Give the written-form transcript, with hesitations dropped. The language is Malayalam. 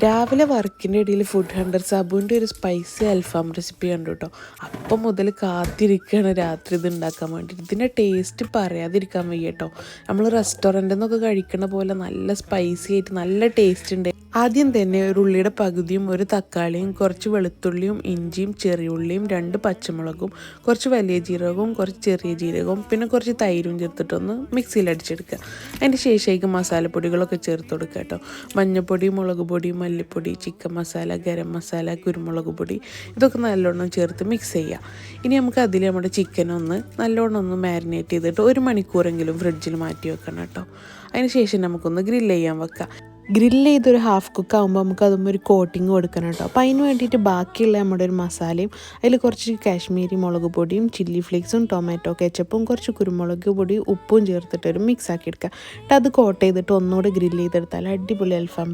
രാവിലെ വർക്കിൻ്റെ ഇടയിൽ ഫുഡ് ഹണ്ടർ സാബുവിൻ്റെ ഒരു സ്പൈസി അൽഫാം റെസിപ്പി കണ്ടു കേട്ടോ. അപ്പം മുതൽ കാത്തിരിക്കുകയാണ് രാത്രി ഇത് ഉണ്ടാക്കാൻ വേണ്ടിയിട്ട്. ഇതിൻ്റെ ടേസ്റ്റ് പറയാതിരിക്കാൻ വയ്യ കേട്ടോ. നമ്മൾ റെസ്റ്റോറൻറ്റിൽ നിന്നൊക്കെ കഴിക്കണ പോലെ നല്ല സ്പൈസി ആയിട്ട് നല്ല ടേസ്റ്റ് ഉണ്ട്. ആദ്യം തന്നെ ഒരു ഉള്ളിയുടെ പകുതിയും ഒരു തക്കാളിയും കുറച്ച് വെളുത്തുള്ളിയും ഇഞ്ചിയും ചെറിയുള്ളിയും 2 പച്ചമുളകും കുറച്ച് വലിയ ജീരകവും കുറച്ച് ചെറിയ ജീരകവും പിന്നെ കുറച്ച് തൈരും ചേർത്തിട്ടൊന്ന് മിക്സിയിൽ അടിച്ചെടുക്കുക. അതിൻ്റെ ശേഷമായിരിക്കും മസാലപ്പൊടികളൊക്കെ ചേർത്ത് കൊടുക്കുക കേട്ടോ. മഞ്ഞൾപ്പൊടി, മുളക് പൊടി, മല്ലിപ്പൊടി, ചിക്കൻ മസാല, ഗരം മസാല, കുരുമുളക് പൊടി ഇതൊക്കെ നല്ലോണം ചേർത്ത് മിക്സ് ചെയ്യുക. ഇനി നമുക്ക് അതിൽ നമ്മുടെ ചിക്കനൊന്ന് നല്ലോണം ഒന്ന് മാരിനേറ്റ് ചെയ്തിട്ട് 1 മണിക്കൂറെങ്കിലും ഫ്രിഡ്ജിൽ മാറ്റി വെക്കണം കേട്ടോ. അതിന് ശേഷം നമുക്കൊന്ന് ഗ്രില്ല് ചെയ്യാൻ വെക്കാം. ഗ്രില്ല് ചെയ്തൊരു ഹാഫ് കുക്ക് ആകുമ്പോൾ നമുക്ക് അതുമ്പോൾ ഒരു കോട്ടിങ് കൊടുക്കണം കേട്ടോ. അപ്പോൾ അതിന് വേണ്ടിയിട്ട് ബാക്കിയുള്ള നമ്മുടെ ഒരു മസാലയും അതിൽ കുറച്ച് കാശ്മീരി മുളക് പൊടിയും ചില്ലി ഫ്ലേക്സും ടൊമാറ്റോ കെച്ചപ്പും കുറച്ച് കുരുമുളക് പൊടിയും ഉപ്പും ചേർത്തിട്ട് ഒരു മിക്സ് ആക്കി എടുക്കുക. എന്നിട്ട് അത് കോട്ട് ചെയ്തിട്ട് ഒന്നുകൂടെ ഗ്രില്ല് ചെയ്തെടുത്താൽ അടിപൊളി അൽഫാം